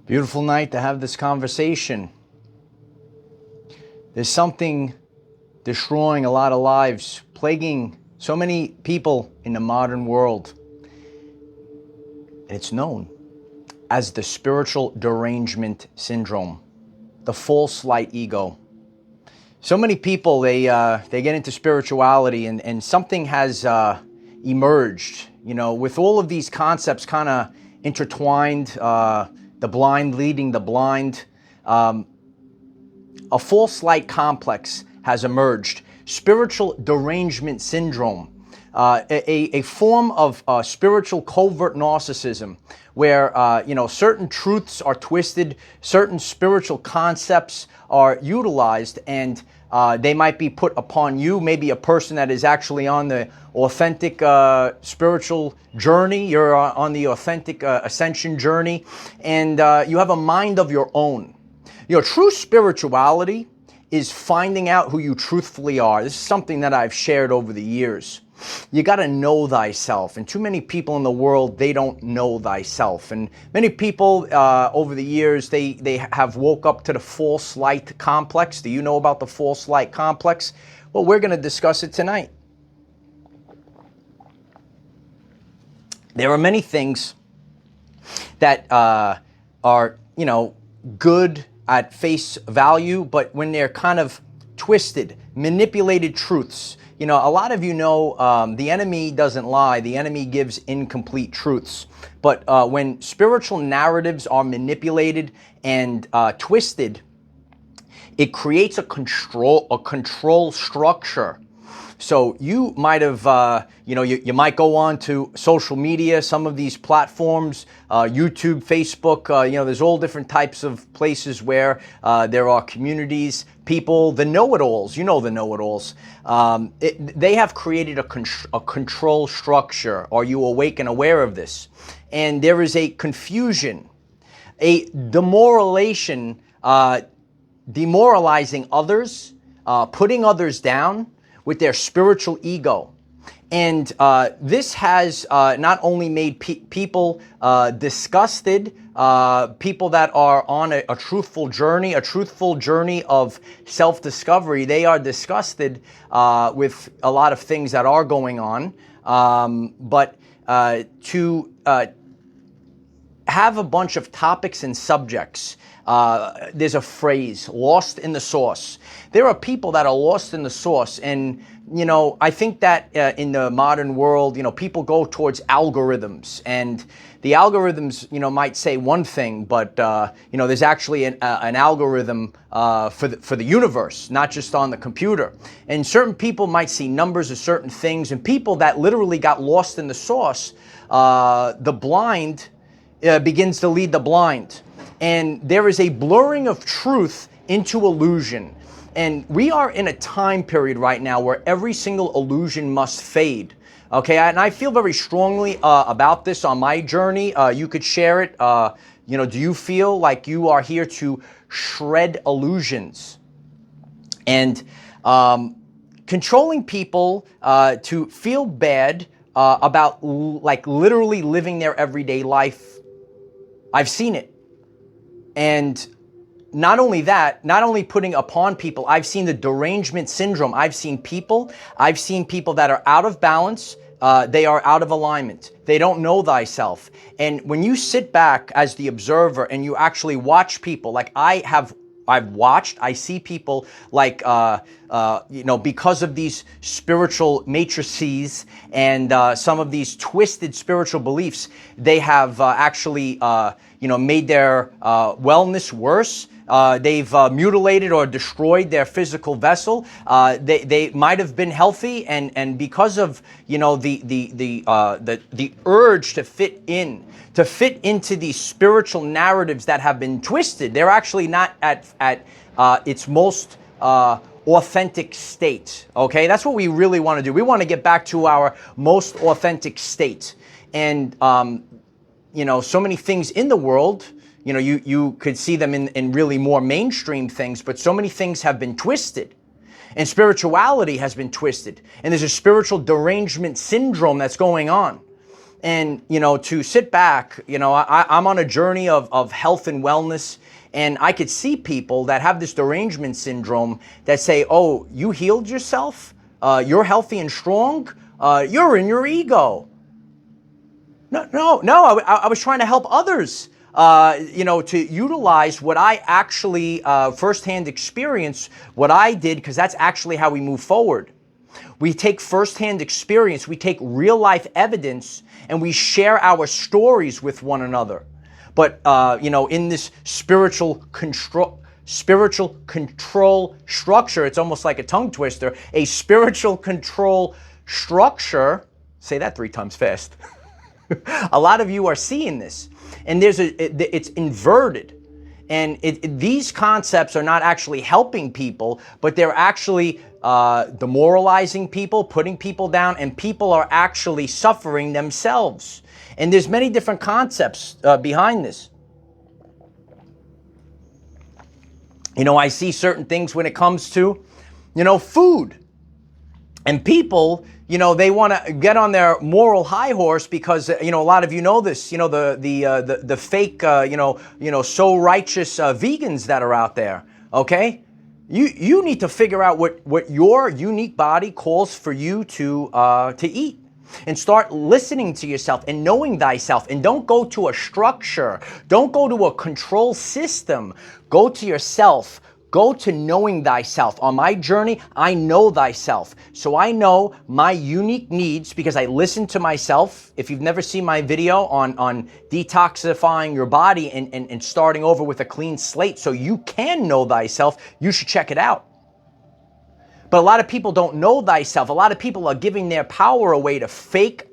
Beautiful night to have this conversation. There's something destroying a lot of lives, plaguing so many people in the modern world. It's known as the spiritual derangement syndrome, the false light ego. So many people, they get into spirituality and something has emerged, with all of these concepts kind of intertwined, the blind leading the blind. A false light complex has emerged. Spiritual derangement syndrome, a form of spiritual covert narcissism where, certain truths are twisted, certain spiritual concepts are utilized, and they might be put upon you, maybe a person that is actually on the authentic spiritual journey, you're on the authentic ascension journey, and you have a mind of your own. True spirituality is finding out who you truthfully are. This is something that I've shared over the years. You got to know thyself, and too many people in the world, they don't know thyself. And many people over the years, they have woke up to the false light complex. Do you know about the false light complex? Well, we're going to discuss it tonight. There are many things that are, good at face value, but when they're kind of twisted, manipulated truths. A lot of the enemy doesn't lie. The enemy gives incomplete truths. But when spiritual narratives are manipulated and twisted, it creates a control structure. So you might have, you might go on to social media, some of these platforms, YouTube, Facebook, there's all different types of places where there are communities, people, the know-it-alls, the know-it-alls. They have created a control structure. Are you awake and aware of this? And there is a confusion, a demoralizing others, putting others down with their spiritual ego. And this has not only made people disgusted, people that are on a truthful journey of self-discovery, they are disgusted with a lot of things that are going on. But to have a bunch of topics and subjects, there's a phrase, lost in the sauce. There are people that are lost in the sauce, and I think that in the modern world, people go towards algorithms, and the algorithms, might say one thing, but there's actually an algorithm for the universe, not just on the computer. And certain people might see numbers of certain things, and people that literally got lost in the sauce, the blind begins to lead the blind. And there is a blurring of truth into illusion. And we are in a time period right now where every single illusion must fade. Okay, and I feel very strongly about this on my journey. You could share it. Do you feel like you are here to shred illusions? And controlling people to feel bad about literally living their everyday life. I've seen it. And not only that, not only putting upon people, I've seen the derangement syndrome. I've seen people that are out of balance. They are out of alignment. They don't know thyself. And when you sit back as the observer and you actually watch people, like I've watched, I see people like, because of these spiritual matrices and some of these twisted spiritual beliefs, they have actually, made their wellness worse. They've mutilated or destroyed their physical vessel. They might have been healthy, and because of the urge to fit into these spiritual narratives that have been twisted, they're actually not at its most authentic state. Okay, that's what we really want to do. We want to get back to our most authentic state, and so many things in the world. You could see them in really more mainstream things, but so many things have been twisted. And spirituality has been twisted. And there's a spiritual derangement syndrome that's going on. And, to sit back, I'm on a journey of health and wellness. And I could see people that have this derangement syndrome that say, oh, you healed yourself? You're healthy and strong? You're in your ego. No. I was trying to help others, to utilize what I actually firsthand experience, what I did, because that's actually how we move forward. We take firsthand experience, we take real life evidence, and we share our stories with one another. But, in this spiritual control structure, it's almost like a tongue twister, a spiritual control structure, say that 3 times fast. A lot of you are seeing this, and it's inverted. And these concepts are not actually helping people, but they're actually demoralizing people, putting people down, and people are actually suffering themselves. And there's many different concepts behind this. I see certain things when it comes to, food. And people, they want to get on their moral high horse because, a lot of you know this, the fake, so righteous vegans that are out there, okay? You need to figure out what your unique body calls for you to eat. And start listening to yourself and knowing thyself. And don't go to a structure. Don't go to a control system. Go to yourself. Go to knowing thyself. On my journey, I know thyself. So I know my unique needs because I listen to myself. If you've never seen my video on detoxifying your body and starting over with a clean slate so you can know thyself, you should check it out. But a lot of people don't know thyself. A lot of people are giving their power away to fake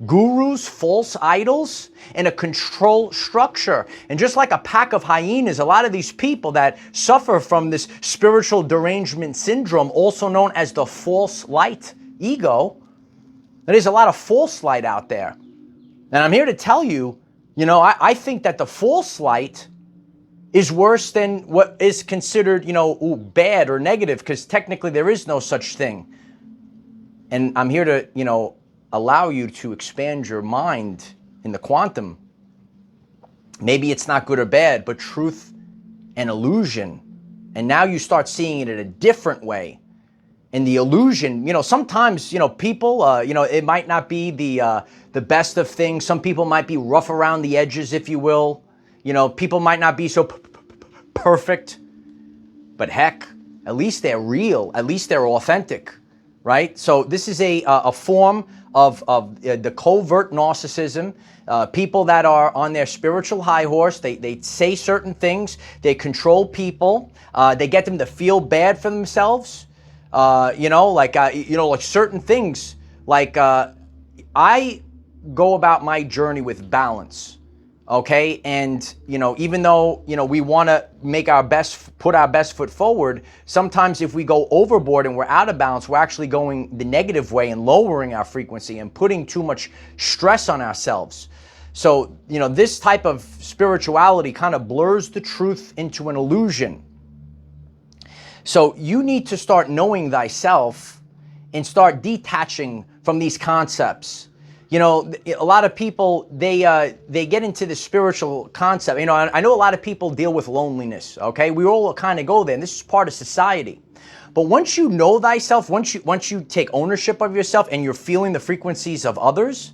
gurus, false idols, and a control structure. And just like a pack of hyenas, a lot of these people that suffer from this spiritual derangement syndrome, also known as the false light ego, there's a lot of false light out there. And I'm here to tell you, I think that the false light is worse than what is considered, bad or negative, because technically there is no such thing. And I'm here to, allow you to expand your mind in the quantum. Maybe it's not good or bad, but truth and illusion. And now you start seeing it in a different way. And the illusion, sometimes, people, it might not be the best of things. Some people might be rough around the edges, if you will. People might not be so perfect, but heck, at least they're real. At least they're authentic, right? So this is a form of the covert narcissism. People that are on their spiritual high horse, they say certain things, they control people, they get them to feel bad for themselves, like certain things. Like I go about my journey with balance. Okay, and even though we want to put our best foot forward, sometimes if we go overboard and we're out of balance, we're actually going the negative way and lowering our frequency and putting too much stress on ourselves. So this type of spirituality kind of blurs the truth into an illusion. So you need to start knowing thyself and start detaching from these concepts. A lot of people, they get into the spiritual concept. I know a lot of people deal with loneliness, okay? We all kind of go there, and this is part of society. But once you know thyself, once you take ownership of yourself and you're feeling the frequencies of others,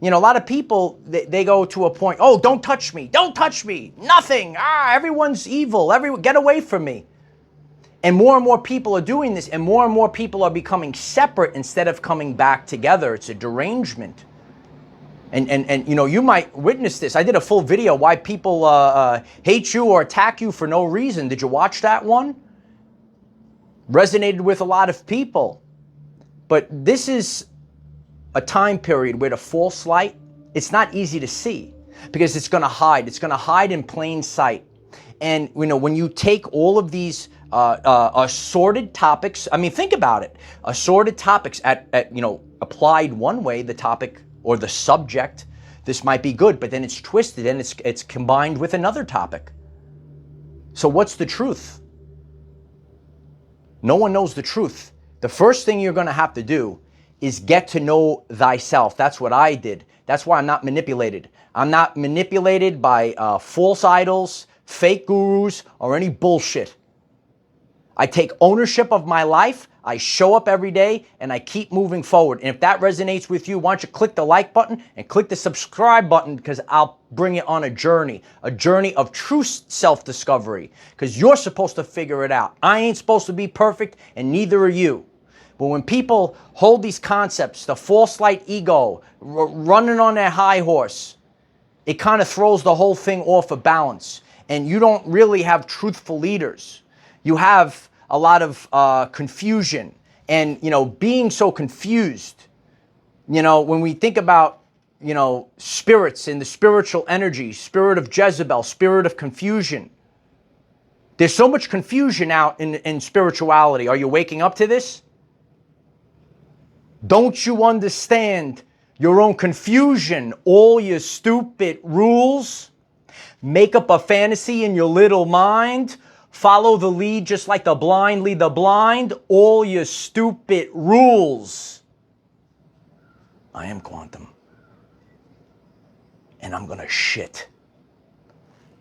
a lot of people, they go to a point, oh, don't touch me, nothing, everyone's evil, get away from me. And more people are doing this, and more people are becoming separate instead of coming back together. It's a derangement. And you might witness this. I did a full video why people hate you or attack you for no reason. Did you watch that one? Resonated with a lot of people. But this is a time period where the false light, it's not easy to see because it's going to hide. It's going to hide in plain sight. And when you take all of these assorted topics, think about it. Assorted topics at applied one way, the topic or the subject, this might be good, but then it's twisted and it's combined with another topic. So what's the truth? No one knows the truth. The first thing you're going to have to do is get to know thyself. That's what I did. That's why I'm not manipulated. I'm not manipulated by false idols, fake gurus, or any bullshit. I take ownership of my life, I show up every day, and I keep moving forward. And if that resonates with you, why don't you click the like button and click the subscribe button, because I'll bring it on a journey of true self-discovery, because you're supposed to figure it out. I ain't supposed to be perfect, and neither are you. But when people hold these concepts, the false light ego, running on their high horse, it kind of throws the whole thing off of balance. And you don't really have truthful leaders. You have a lot of confusion. And, being so confused, when we think about, spirits and the spiritual energy, spirit of Jezebel, spirit of confusion, there's so much confusion out in spirituality. Are you waking up to this? Don't you understand your own confusion, all your stupid rules? Make up a fantasy in your little mind. Follow the lead just like the blind lead the blind. All your stupid rules. I am quantum. And I'm going to shit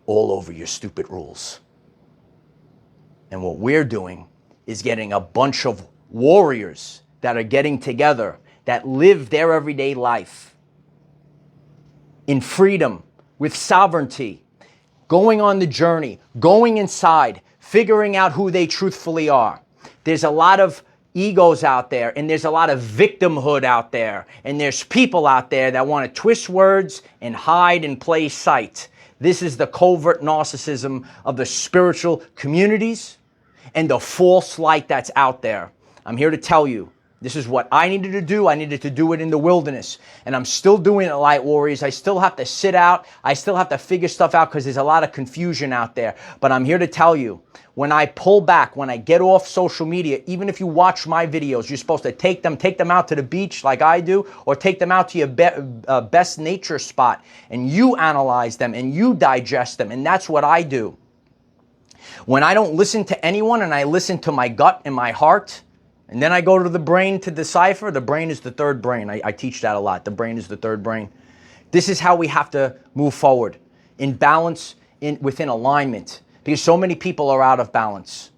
all over your stupid rules. And what we're doing is getting a bunch of warriors that are getting together, that live their everyday life in freedom, with sovereignty, going on the journey, going inside, figuring out who they truthfully are. There's a lot of egos out there, and there's a lot of victimhood out there, and there's people out there that want to twist words and hide and play sight. This is the covert narcissism of the spiritual communities and the false light that's out there. I'm here to tell you, this is what I needed to do. I needed to do it in the wilderness. And I'm still doing it, Light Warriors. I still have to sit out. I still have to figure stuff out because there's a lot of confusion out there. But I'm here to tell you, when I pull back, when I get off social media, even if you watch my videos, you're supposed to take them out to the beach like I do, or take them out to your best nature spot, and you analyze them and you digest them. And that's what I do. When I don't listen to anyone and I listen to my gut and my heart, and then I go to the brain to decipher. The brain is the third brain. I teach that a lot. The brain is the third brain. This is how we have to move forward, in balance, within alignment, because so many people are out of balance.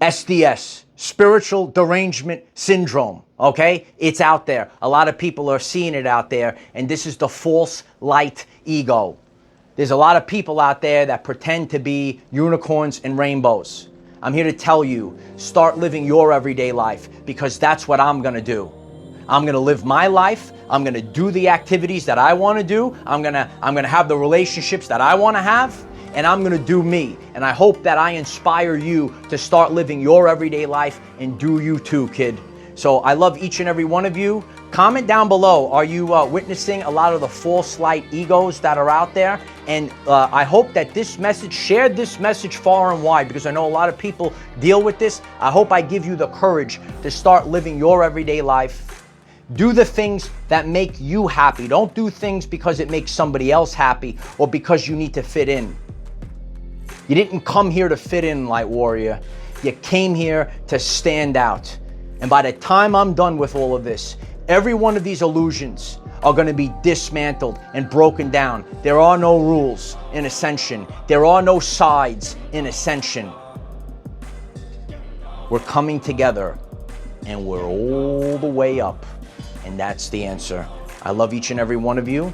SDS, spiritual derangement syndrome, okay? It's out there. A lot of people are seeing it out there, and this is the false light ego. There's a lot of people out there that pretend to be unicorns and rainbows. I'm here to tell you, start living your everyday life, because that's what I'm going to do. I'm going to live my life. I'm going to do the activities that I want to do. I'm going to have the relationships that I want to have, and I'm going to do me. And I hope that I inspire you to start living your everyday life, and do you too, kid. So I love each and every one of you. Comment down below, are you witnessing a lot of the false light egos that are out there? And I hope that this message, share this message far and wide, because I know a lot of people deal with this. I hope I give you the courage to start living your everyday life. Do the things that make you happy. Don't do things because it makes somebody else happy, or because you need to fit in. You didn't come here to fit in, Light Warrior. You came here to stand out. And by the time I'm done with all of this, every one of these illusions are going to be dismantled and broken down. There are no rules in ascension. There are no sides in ascension. We're coming together, and we're all the way up. And that's the answer. I love each and every one of you.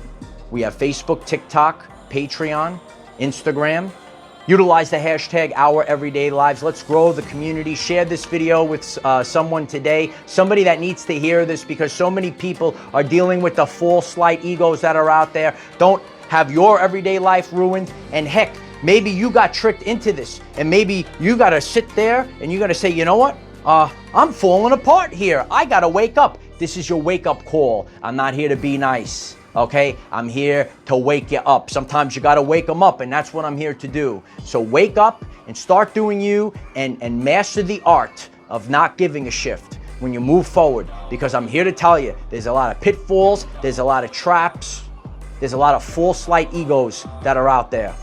We have Facebook, TikTok, Patreon, Instagram. Utilize the hashtag OurEverydayLives. Let's grow the community. Share this video with someone today, somebody that needs to hear this, because so many people are dealing with the false light egos that are out there. Don't have your everyday life ruined. And heck, maybe you got tricked into this, and maybe you got to sit there and you got to say, you know what? I'm falling apart here. I got to wake up. This is your wake-up call. I'm not here to be nice. Okay, I'm here to wake you up. Sometimes you got to wake them up, and that's what I'm here to do. So wake up and start doing you, and master the art of not giving a shift when you move forward, because I'm here to tell you, there's a lot of pitfalls, there's a lot of traps, there's a lot of false light egos that are out there.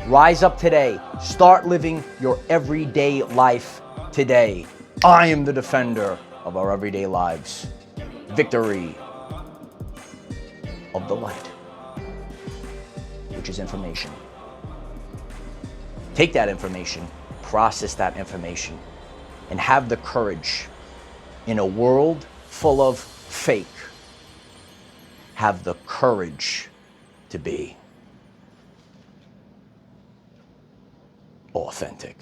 Rise up today. Start living your everyday life today. I am the defender of our everyday lives. Victory. of the light, which is information. Take that information, process that information, and have the courage in a world full of fake. Have the courage to be authentic.